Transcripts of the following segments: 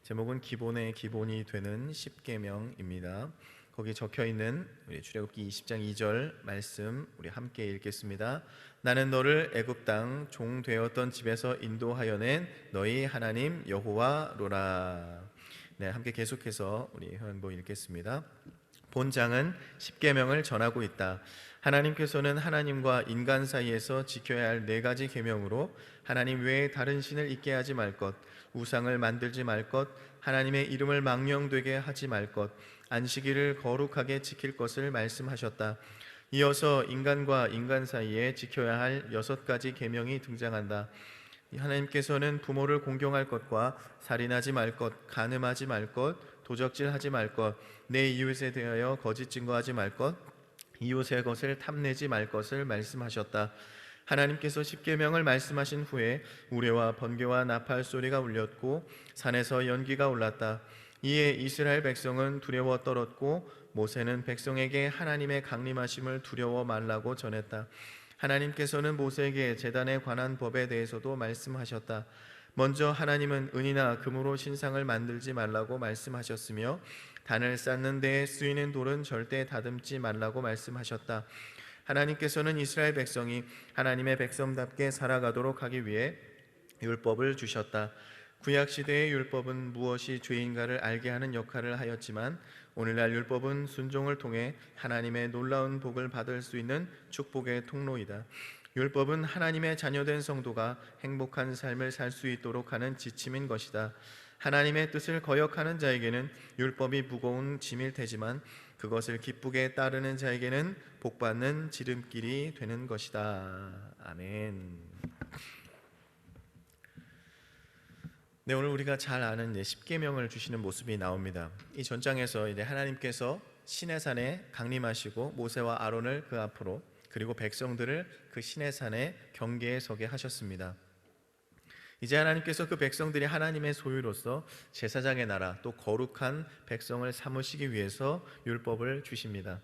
제목은 기본의 기본이 되는 십계명입니다. 거기 적혀 있는 우리 출애굽기 20장 2절 말씀 우리 함께 읽겠습니다. 나는 너를 애굽 땅 종 되었던 집에서 인도하여 낸 너희 하나님 여호와로라. 네, 함께 계속해서 우리 현보 읽겠습니다. 본장은 십계명을 전하고 있다. 하나님께서는 하나님과 인간 사이에서 지켜야 할 네 가지 계명으로 하나님 외에 다른 신을 있게 하지 말 것, 우상을 만들지 말 것, 하나님의 이름을 망령되게 하지 말 것, 안식일을 거룩하게 지킬 것을 말씀하셨다. 이어서 인간과 인간 사이에 지켜야 할 6가지 계명이 등장한다. 하나님께서는 부모를 공경할 것과 살인하지 말 것, 간음하지 말 것, 도적질하지 말 것, 내 이웃에 대하여 거짓 증거하지 말 것, 이웃의 것을 탐내지 말 것을 말씀하셨다. 하나님께서 십계명을 말씀하신 후에 우레와 번개와 나팔 소리가 울렸고 산에서 연기가 올랐다. 이에 이스라엘 백성은 두려워 떨었고 모세는 백성에게 하나님의 강림하심을 두려워 말라고 전했다. 하나님께서는 모세에게 제단에 관한 법에 대해서도 말씀하셨다. 먼저 하나님은 은이나 금으로 신상을 만들지 말라고 말씀하셨으며 단을 쌓는 데에 쓰이는 돌은 절대 다듬지 말라고 말씀하셨다. 하나님께서는 이스라엘 백성이 하나님의 백성답게 살아가도록 하기 위해 율법을 주셨다. 구약시대의 율법은 무엇이 죄인가를 알게 하는 역할을 하였지만 오늘날 율법은 순종을 통해 하나님의 놀라운 복을 받을 수 있는 축복의 통로이다. 율법은 하나님의 자녀된 성도가 행복한 삶을 살 수 있도록 하는 지침인 것이다. 하나님의 뜻을 거역하는 자에게는 율법이 무거운 짐일 테지만 그것을 기쁘게 따르는 자에게는 복받는 지름길이 되는 것이다. 아멘. 네, 오늘 우리가 잘 아는 십계명을 주시는 모습이 나옵니다. 이 전장에서 이제 하나님께서 시내산에 강림하시고 모세와 아론을 그 앞으로 그리고 백성들을 그 시내산에 경계에 서게 하셨습니다. 이제 하나님께서 그 백성들이 하나님의 소유로서 제사장의 나라 또 거룩한 백성을 삼으시기 위해서 율법을 주십니다.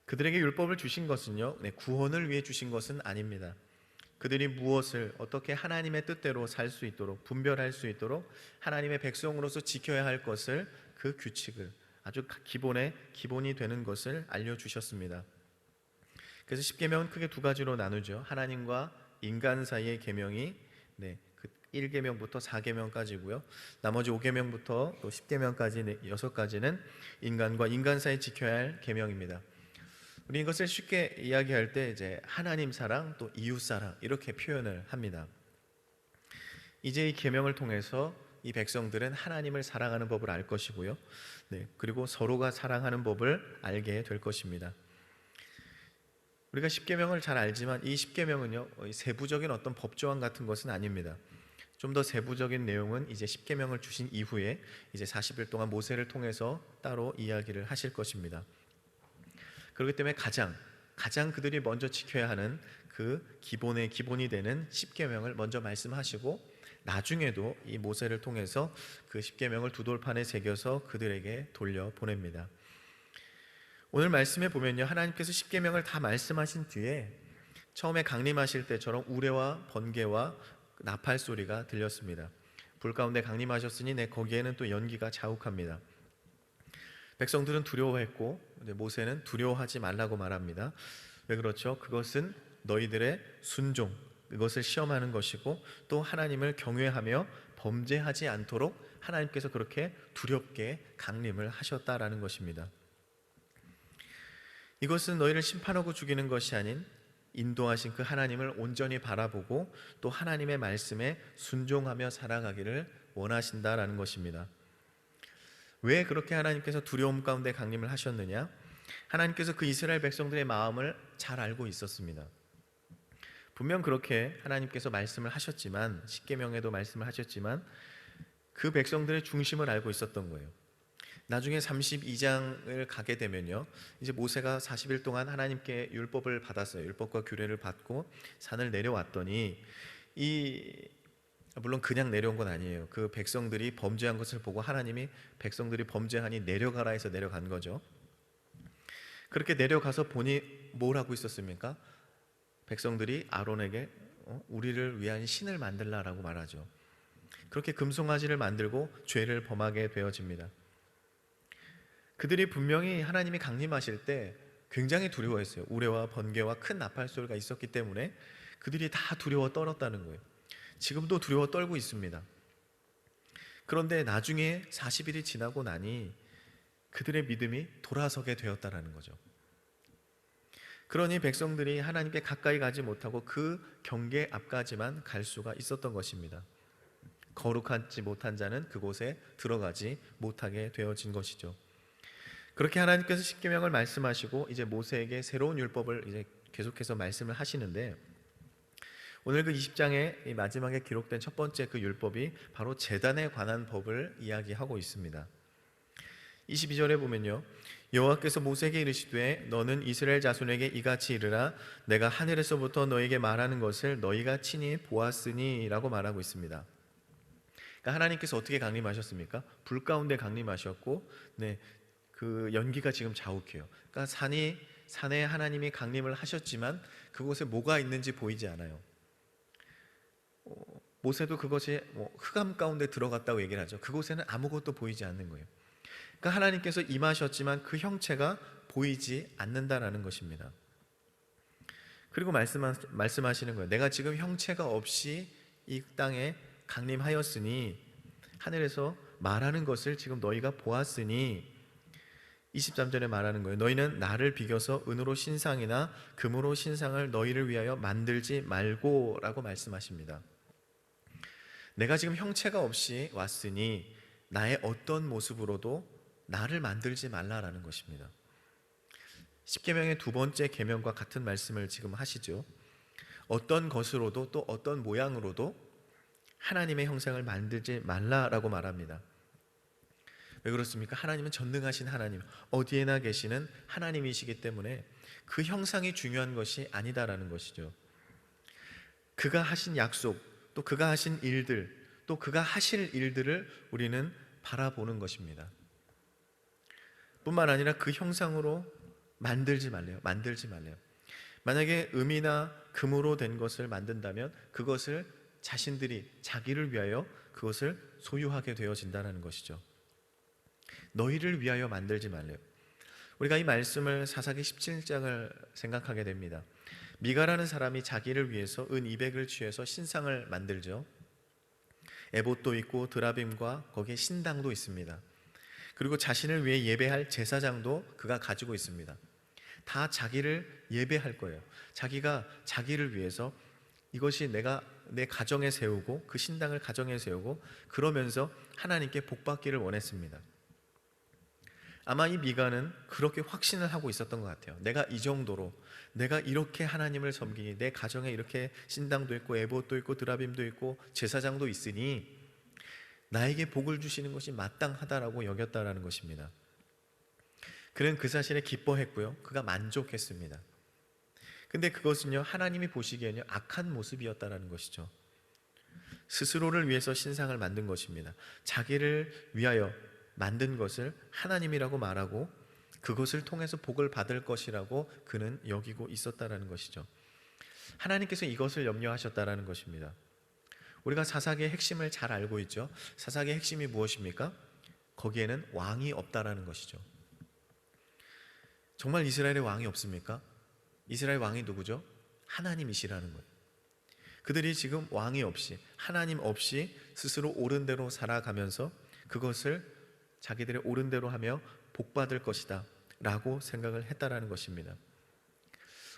그들에게 율법을 주신 것은요, 구원을 위해 주신 것은 아닙니다. 그들이 무엇을 어떻게 하나님의 뜻대로 살 수 있도록 분별할 수 있도록 하나님의 백성으로서 지켜야 할 것을 그 규칙을 아주 기본이 되는 것을 알려주셨습니다. 그래서 십계명은 크게 두 가지로 나누죠. 하나님과 인간 사이의 계명이 그 1계명부터 4계명까지고요. 나머지 5계명부터 또 10계명까지 6가지는 인간과 인간 사이에 지켜야 할 계명입니다. 우리 이것을 쉽게 이야기할 때 이제 하나님 사랑 또 이웃 사랑 이렇게 표현을 합니다. 이제 이 계명을 통해서 이 백성들은 하나님을 사랑하는 법을 알 것이고요. 그리고 서로가 사랑하는 법을 알게 될 것입니다. 우리가 십계명을 잘 알지만 이 십계명은요, 세부적인 어떤 법조항 같은 것은 아닙니다. 좀 더 세부적인 내용은 이제 십계명을 주신 이후에 이제 40일 동안 모세를 통해서 따로 이야기를 하실 것입니다. 그렇기 때문에 가장 그들이 먼저 지켜야 하는 그 기본의 기본이 되는 십계명을 먼저 말씀하시고 나중에도 이 모세를 통해서 그 십계명을 두 돌판에 새겨서 그들에게 돌려보냅니다. 오늘 말씀에 보면요, 하나님께서 십계명을 다 말씀하신 뒤에 처음에 강림하실 때처럼 우레와 번개와 나팔 소리가 들렸습니다. 불 가운데 강림하셨으니 거기에는 또 연기가 자욱합니다. 백성들은 두려워했고 모세는 두려워하지 말라고 말합니다. 왜 그렇죠? 그것은 너희들의 순종, 그것을 시험하는 것이고 또 하나님을 경외하며 범죄하지 않도록 하나님께서 그렇게 두렵게 강림을 하셨다라는 것입니다. 이것은 너희를 심판하고 죽이는 것이 아닌 인도하신 그 하나님을 온전히 바라보고 또 하나님의 말씀에 순종하며 살아가기를 원하신다라는 것입니다. 왜 그렇게 하나님께서 두려움 가운데 강림을 하셨느냐? 하나님께서 그 이스라엘 백성들의 마음을 잘 알고 있었습니다. 분명 그렇게 하나님께서 말씀을 하셨지만 십계명에도 말씀을 하셨지만 그 백성들의 중심을 알고 있었던 거예요. 나중에 32장을 가게 되면요, 이제 모세가 40일 동안 하나님께 율법을 받았어요. 율법과 규례를 받고 산을 내려왔더니 물론 그냥 내려온 건 아니에요. 그 백성들이 범죄한 것을 보고 하나님이 백성들이 범죄하니 내려가라 해서 내려간 거죠. 그렇게 내려가서 보니 뭘 하고 있었습니까? 백성들이 아론에게 우리를 위한 신을 만들라라고 말하죠. 그렇게 금송아지를 만들고 죄를 범하게 되어집니다. 그들이 분명히 하나님이 강림하실 때 굉장히 두려워했어요. 우레와 번개와 큰 나팔 소리가 있었기 때문에 그들이 다 두려워 떨었다는 거예요. 지금도 두려워 떨고 있습니다. 그런데 나중에 40일이 지나고 나니 그들의 믿음이 돌아서게 되었다라는 거죠. 그러니 백성들이 하나님께 가까이 가지 못하고 그 경계 앞까지만 갈 수가 있었던 것입니다. 거룩하지 못한 자는 그곳에 들어가지 못하게 되어진 것이죠. 그렇게 하나님께서 십계명을 말씀하시고 이제 모세에게 새로운 율법을 이제 계속해서 말씀을 하시는데, 오늘 그 20장의 마지막에 기록된 첫 번째 그 율법이 바로 제단에 관한 법을 이야기하고 있습니다. 22절에 보면요, 여호와께서 모세에게 이르시되 너는 이스라엘 자손에게 이같이 이르라. 내가 하늘에서부터 너에게 말하는 것을 너희가 친히 보았으니 라고 말하고 있습니다. 그러니까 하나님께서 어떻게 강림하셨습니까? 불 가운데 강림하셨고, 그 연기가 지금 자욱해요. 그러니까 산에 하나님이 강림을 하셨지만 그곳에 뭐가 있는지 보이지 않아요. 모세도 그것이 흑암 가운데 들어갔다고 얘기를 하죠. 그곳에는 아무것도 보이지 않는 거예요. 그러니까 하나님께서 임하셨지만 그 형체가 보이지 않는다라는 것입니다. 그리고 말씀하시는 거예요. 내가 지금 형체가 없이 이 땅에 강림하였으니 하늘에서 말하는 것을 지금 너희가 보았으니, 23절에 말하는 거예요. 너희는 나를 비겨서 은으로 신상이나 금으로 신상을 너희를 위하여 만들지 말고 라고 말씀하십니다. 내가 지금 형체가 없이 왔으니 나의 어떤 모습으로도 나를 만들지 말라라는 것입니다. 십계명의 두 번째 계명과 같은 말씀을 지금 하시죠. 어떤 것으로도 또 어떤 모양으로도 하나님의 형상을 만들지 말라라고 말합니다. 왜 그렇습니까? 하나님은 전능하신 하나님, 어디에나 계시는 하나님이시기 때문에 그 형상이 중요한 것이 아니다라는 것이죠. 그가 하신 약속, 또 그가 하신 일들, 또 그가 하실 일들을 우리는 바라보는 것입니다. 뿐만 아니라 그 형상으로 만들지 말래요. 만약에 금이나 금으로 된 것을 만든다면 그것을 자기를 위하여 그것을 소유하게 되어진다는 것이죠. 너희를 위하여 만들지 말래요. 우리가 이 말씀을 사사기 17장을 생각하게 됩니다. 미가라는 사람이 자기를 위해서 은 200을 취해서 신상을 만들죠. 에봇도 있고 드라빔과 거기에 신당도 있습니다. 그리고 자신을 위해 예배할 제사장도 그가 가지고 있습니다. 다 자기를 예배할 거예요. 자기가 자기를 위해서 이것이 내가 내 가정에 세우고 그 신당을 가정에 세우고 그러면서 하나님께 복받기를 원했습니다. 아마 이 미가는 그렇게 확신을 하고 있었던 것 같아요. 내가 이 정도로, 내가 이렇게 하나님을 섬기니, 내 가정에 이렇게 신당도 있고 에봇도 있고 드라빔도 있고 제사장도 있으니 나에게 복을 주시는 것이 마땅하다라고 여겼다라는 것입니다. 그는 그 사실에 기뻐했고요, 그가 만족했습니다. 근데 그것은요, 하나님이 보시기에는 악한 모습이었다라는 것이죠. 스스로를 위해서 신상을 만든 것입니다. 자기를 위하여 만든 것을 하나님이라고 말하고 그것을 통해서 복을 받을 것이라고 그는 여기고 있었다라는 것이죠. 하나님께서 이것을 염려하셨다라는 것입니다. 우리가 사사기의 핵심을 잘 알고 있죠. 사사기의 핵심이 무엇입니까? 거기에는 왕이 없다라는 것이죠. 정말 이스라엘에 왕이 없습니까? 이스라엘 왕이 누구죠? 하나님이시라는 거예요. 그들이 지금 왕이 없이, 하나님 없이 스스로 옳은 대로 살아가면서 그것을 자기들의 옳은 대로 하며 복받을 것이다 라고 생각을 했다라는 것입니다.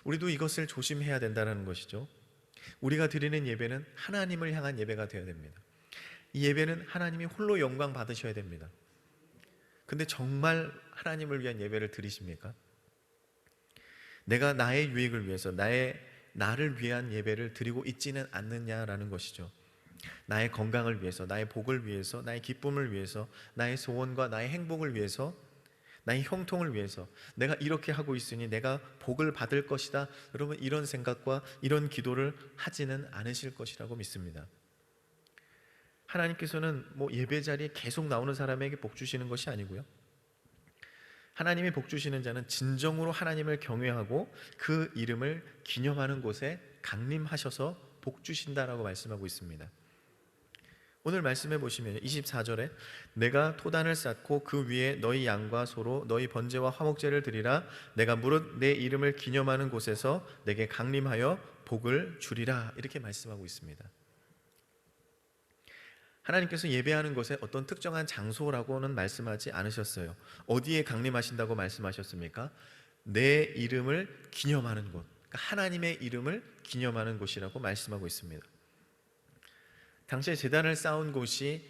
우리도 이것을 조심해야 된다는 것이죠. 우리가 드리는 예배는 하나님을 향한 예배가 되어야 됩니다. 이 예배는 하나님이 홀로 영광 받으셔야 됩니다. 근데 정말 하나님을 위한 예배를 드리십니까? 내가 나의 유익을 위해서 나를 위한 예배를 드리고 있지는 않느냐라는 것이죠. 나의 건강을 위해서, 나의 복을 위해서, 나의 기쁨을 위해서, 나의 소원과 나의 행복을 위해서, 나의 형통을 위해서 내가 이렇게 하고 있으니 내가 복을 받을 것이다, 여러분 이런 생각과 이런 기도를 하지는 않으실 것이라고 믿습니다. 하나님께서는 예배 자리에 계속 나오는 사람에게 복 주시는 것이 아니고요, 하나님이 복 주시는 자는 진정으로 하나님을 경외하고 그 이름을 기념하는 곳에 강림하셔서 복 주신다라고 말씀하고 있습니다. 오늘 말씀해 보시면 24절에 내가 토단을 쌓고 그 위에 너희 양과 소로 너희 번제와 화목제를 드리라. 내가 무릇 내 이름을 기념하는 곳에서 내게 강림하여 복을 주리라. 이렇게 말씀하고 있습니다. 하나님께서 예배하는 것에 어떤 특정한 장소라고는 말씀하지 않으셨어요. 어디에 강림하신다고 말씀하셨습니까? 내 이름을 기념하는 곳, 그러니까 하나님의 이름을 기념하는 곳이라고 말씀하고 있습니다. 당시에 제단을 쌓은 곳이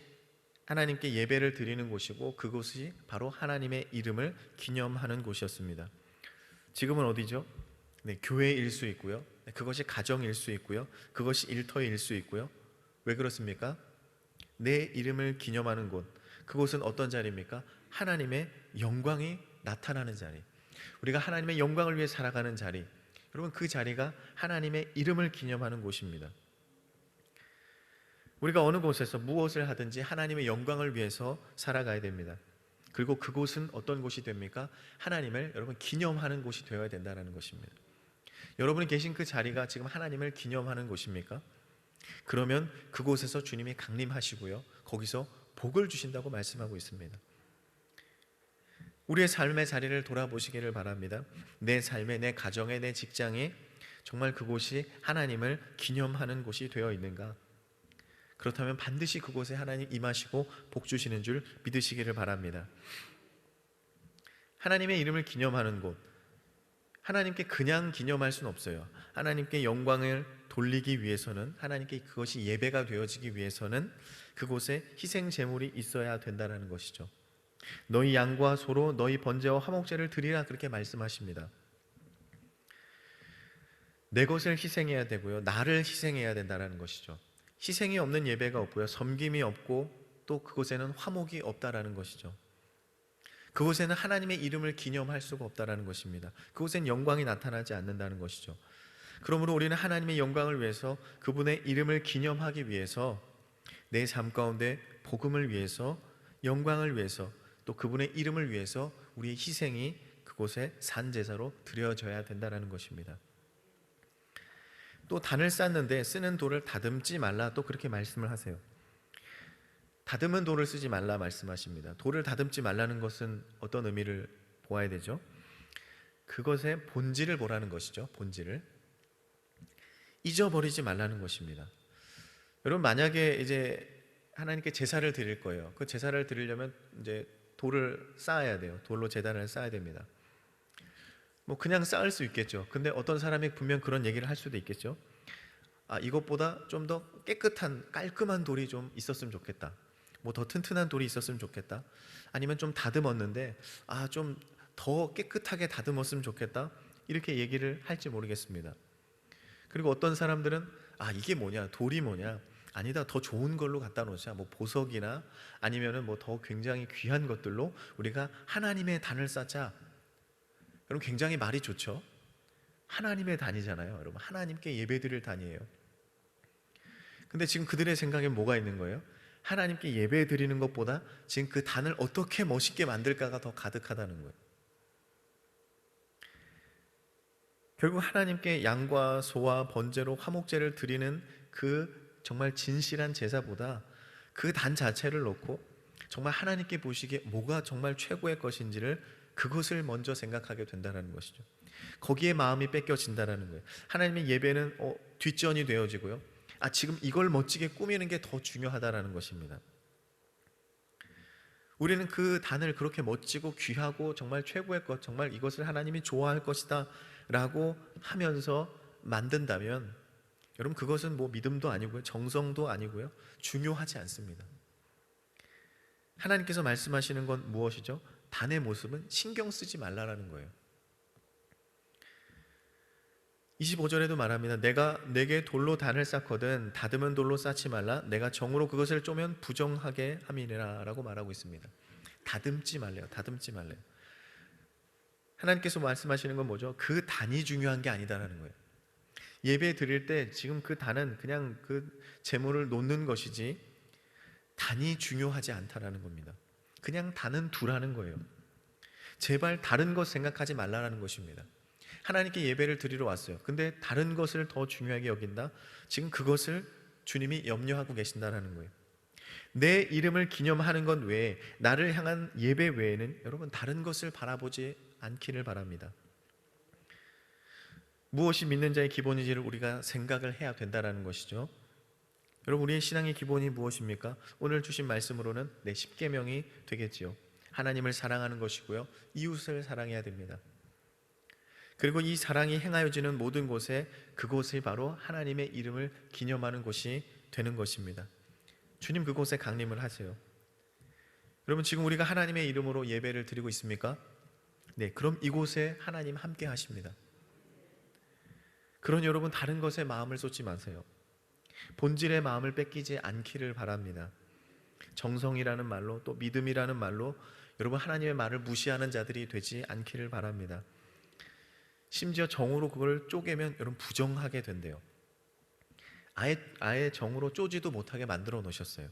하나님께 예배를 드리는 곳이고 그곳이 바로 하나님의 이름을 기념하는 곳이었습니다. 지금은 어디죠? 네, 교회일 수 있고요. 네, 그것이 가정일 수 있고요. 그것이 일터일 수 있고요. 왜 그렇습니까? 내 이름을 기념하는 곳, 그곳은 어떤 자리입니까? 하나님의 영광이 나타나는 자리, 우리가 하나님의 영광을 위해 살아가는 자리, 여러분 그 자리가 하나님의 이름을 기념하는 곳입니다. 우리가 어느 곳에서 무엇을 하든지 하나님의 영광을 위해서 살아가야 됩니다. 그리고 그곳은 어떤 곳이 됩니까? 하나님을 여러분 기념하는 곳이 되어야 된다는 것입니다. 여러분이 계신 그 자리가 지금 하나님을 기념하는 곳입니까? 그러면 그곳에서 주님이 강림하시고요, 거기서 복을 주신다고 말씀하고 있습니다. 우리의 삶의 자리를 돌아보시기를 바랍니다. 내 삶에, 내 가정에, 내 직장에 정말 그곳이 하나님을 기념하는 곳이 되어 있는가? 그렇다면 반드시 그곳에 하나님 임하시고 복 주시는 줄 믿으시기를 바랍니다. 하나님의 이름을 기념하는 곳, 하나님께 그냥 기념할 수는 없어요. 하나님께 영광을 돌리기 위해서는, 하나님께 그것이 예배가 되어지기 위해서는 그곳에 희생 제물이 있어야 된다는 것이죠. 너희 양과 소로 너희 번제와 화목제를 드리라, 그렇게 말씀하십니다. 내 것을 희생해야 되고요, 나를 희생해야 된다는 것이죠. 희생이 없는 예배가 없고요, 섬김이 없고 또 그곳에는 화목이 없다라는 것이죠. 그곳에는 하나님의 이름을 기념할 수가 없다라는 것입니다. 그곳엔 영광이 나타나지 않는다는 것이죠. 그러므로 우리는 하나님의 영광을 위해서, 그분의 이름을 기념하기 위해서, 내 삶 가운데 복음을 위해서, 영광을 위해서, 또 그분의 이름을 위해서 우리의 희생이 그곳에 산제사로 드려져야 된다는 것입니다. 또 단을 쌓는데 쓰는 돌을 다듬지 말라, 또 그렇게 말씀을 하세요. 다듬은 돌을 쓰지 말라 말씀하십니다. 돌을 다듬지 말라는 것은 어떤 의미를 보아야 되죠? 그것의 본질을 보라는 것이죠. 본질을 잊어버리지 말라는 것입니다. 여러분, 만약에 이제 하나님께 제사를 드릴 거예요. 그 제사를 드리려면 이제 돌을 쌓아야 돼요. 돌로 제단을 쌓아야 됩니다. 뭐 그냥 쌓을 수 있겠죠. 근데 어떤 사람이 분명 그런 얘기를 할 수도 있겠죠. 이것보다 좀 더 깨끗한 깔끔한 돌이 좀 있었으면 좋겠다. 뭐 더 튼튼한 돌이 있었으면 좋겠다. 아니면 좀 다듬었는데 좀 더 깨끗하게 다듬었으면 좋겠다. 이렇게 얘기를 할지 모르겠습니다. 그리고 어떤 사람들은 이게 뭐냐, 돌이 뭐냐, 아니다, 더 좋은 걸로 갖다 놓자. 뭐 보석이나 아니면은 뭐 더 굉장히 귀한 것들로 우리가 하나님의 단을 쌓자. 여러분, 굉장히 말이 좋죠. 하나님의 단이잖아요. 여러분, 하나님께 예배드릴 단이에요. 근데 지금 그들의 생각에 뭐가 있는 거예요? 하나님께 예배드리는 것보다 지금 그 단을 어떻게 멋있게 만들까가 더 가득하다는 거예요. 결국 하나님께 양과 소와 번제로 화목제를 드리는 그 정말 진실한 제사보다 그 단 자체를 놓고 정말 하나님께 보시기에 뭐가 정말 최고의 것인지를, 그것을 먼저 생각하게 된다는 것이죠. 거기에 마음이 뺏겨진다는 거예요. 하나님의 예배는 뒷전이 되어지고요, 지금 이걸 멋지게 꾸미는 게 더 중요하다는 것입니다. 우리는 그 단을 그렇게 멋지고 귀하고 정말 최고의 것, 정말 이것을 하나님이 좋아할 것이다 라고 하면서 만든다면, 여러분, 그것은 뭐 믿음도 아니고요, 정성도 아니고요, 중요하지 않습니다. 하나님께서 말씀하시는 건 무엇이죠? 단의 모습은 신경 쓰지 말라라는 거예요. 25절에도 말합니다. 내가 내게 돌로 단을 쌓거든 다듬은 돌로 쌓지 말라. 내가 정으로 그것을 쪼면 부정하게 함이니라 라고 말하고 있습니다. 다듬지 말래요. 다듬지 말래요. 하나님께서 말씀하시는 건 뭐죠? 그 단이 중요한 게 아니다라는 거예요. 예배 드릴 때 지금 그 단은 그냥 그 제물을 놓는 것이지 단이 중요하지 않다라는 겁니다. 그냥 단은 두라는 거예요. 제발 다른 것 생각하지 말라는 것입니다. 하나님께 예배를 드리러 왔어요. 근데 다른 것을 더 중요하게 여긴다? 지금 그것을 주님이 염려하고 계신다는 거예요. 내 이름을 기념하는 것 외에, 나를 향한 예배 외에는 여러분 다른 것을 바라보지 않기를 바랍니다. 무엇이 믿는 자의 기본인지를 우리가 생각을 해야 된다는 것이죠. 여러분, 우리의 신앙의 기본이 무엇입니까? 오늘 주신 말씀으로는 내 십계명이 되겠지요. 하나님을 사랑하는 것이고요, 이웃을 사랑해야 됩니다. 그리고 이 사랑이 행하여지는 모든 곳에, 그곳이 바로 하나님의 이름을 기념하는 곳이 되는 것입니다. 주님, 그곳에 강림을 하세요. 여러분, 지금 우리가 하나님의 이름으로 예배를 드리고 있습니까? 네, 그럼 이곳에 하나님 함께 하십니다. 그러니 여러분, 다른 것에 마음을 쏟지 마세요. 본질의 마음을 뺏기지 않기를 바랍니다. 정성이라는 말로, 또 믿음이라는 말로 여러분 하나님의 말을 무시하는 자들이 되지 않기를 바랍니다. 심지어 정으로 그걸 쪼개면 여러분 부정하게 된대요. 아예 정으로 쪼지도 못하게 만들어 놓으셨어요.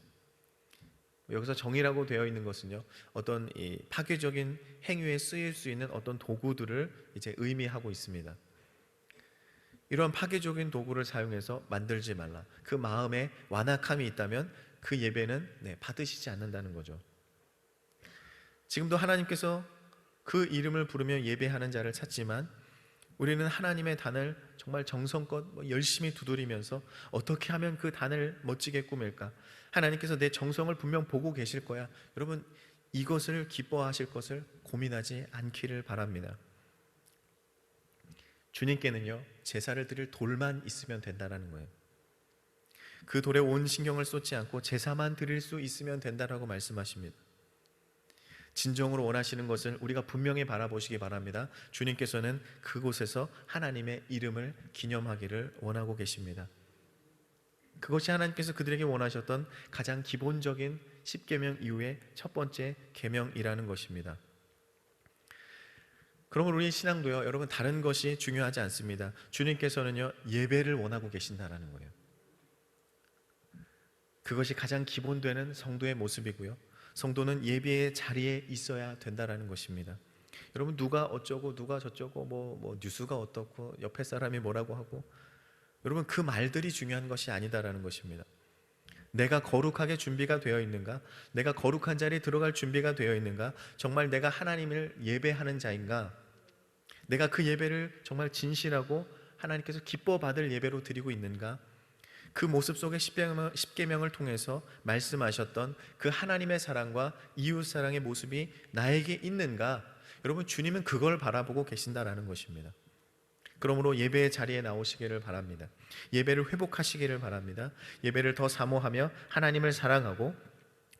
여기서 정이라고 되어 있는 것은요, 어떤 이 파괴적인 행위에 쓰일 수 있는 어떤 도구들을 이제 의미하고 있습니다. 이런 파괴적인 도구를 사용해서 만들지 말라. 그 마음에 완악함이 있다면 그 예배는 받으시지 않는다는 거죠. 지금도 하나님께서 그 이름을 부르며 예배하는 자를 찾지만, 우리는 하나님의 단을 정말 정성껏 열심히 두드리면서 어떻게 하면 그 단을 멋지게 꾸밀까? 하나님께서 내 정성을 분명 보고 계실 거야. 여러분, 이것을 기뻐하실 것을 고민하지 않기를 바랍니다. 주님께는요, 제사를 드릴 돌만 있으면 된다는 거예요. 그 돌에 온 신경을 쏟지 않고 제사만 드릴 수 있으면 된다라고 말씀하십니다. 진정으로 원하시는 것을 우리가 분명히 바라보시기 바랍니다. 주님께서는 그곳에서 하나님의 이름을 기념하기를 원하고 계십니다. 그것이 하나님께서 그들에게 원하셨던 가장 기본적인 십계명 이후의 첫 번째 계명이라는 것입니다. 그러면 우리 신앙도요, 여러분 다른 것이 중요하지 않습니다. 주님께서는요, 예배를 원하고 계신다라는 거예요. 그것이 가장 기본되는 성도의 모습이고요, 성도는 예배의 자리에 있어야 된다라는 것입니다. 여러분, 누가 어쩌고 누가 저쩌고 뭐 뉴스가 어떻고 옆에 사람이 뭐라고 하고, 여러분 그 말들이 중요한 것이 아니다라는 것입니다. 내가 거룩하게 준비가 되어 있는가? 내가 거룩한 자리에 들어갈 준비가 되어 있는가? 정말 내가 하나님을 예배하는 자인가? 내가 그 예배를 정말 진실하고 하나님께서 기뻐 받을 예배로 드리고 있는가? 그 모습 속에 십계명을 통해서 말씀하셨던 그 하나님의 사랑과 이웃 사랑의 모습이 나에게 있는가? 여러분, 주님은 그걸 바라보고 계신다라는 것입니다. 그러므로 예배의 자리에 나오시기를 바랍니다. 예배를 회복하시기를 바랍니다. 예배를 더 사모하며 하나님을 사랑하고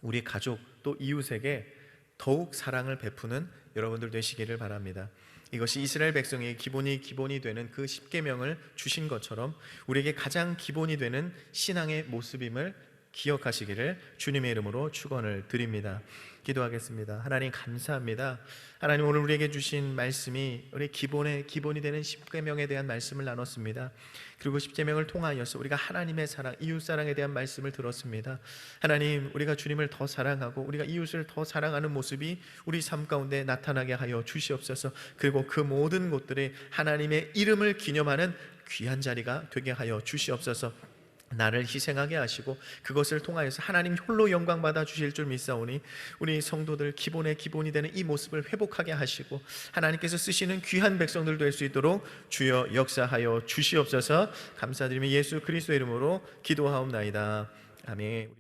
우리 가족 또 이웃에게 더욱 사랑을 베푸는 여러분들 되시기를 바랍니다. 이것이 이스라엘 백성의 기본이 되는 그 십계명을 주신 것처럼 우리에게 가장 기본이 되는 신앙의 모습임을 기억하시기를 주님의 이름으로 축원을 드립니다. 기도하겠습니다. 하나님, 감사합니다. 하나님, 오늘 우리에게 주신 말씀이 우리 기본이 되는 십계명에 대한 말씀을 나눴습니다. 그리고 십계명을 통하여서 우리가 하나님의 사랑, 이웃 사랑에 대한 말씀을 들었습니다. 하나님, 우리가 주님을 더 사랑하고 우리가 이웃을 더 사랑하는 모습이 우리 삶 가운데 나타나게 하여 주시옵소서. 그리고 그 모든 곳들이 하나님의 이름을 기념하는 귀한 자리가 되게 하여 주시옵소서. 나를 희생하게 하시고 그것을 통하여서 하나님 홀로 영광 받아 주실 줄 믿사오니 우리 성도들 기본이 되는 이 모습을 회복하게 하시고 하나님께서 쓰시는 귀한 백성들 될 수 있도록 주여 역사하여 주시옵소서. 감사드리며 예수 그리스도의 이름으로 기도하옵나이다. 아멘.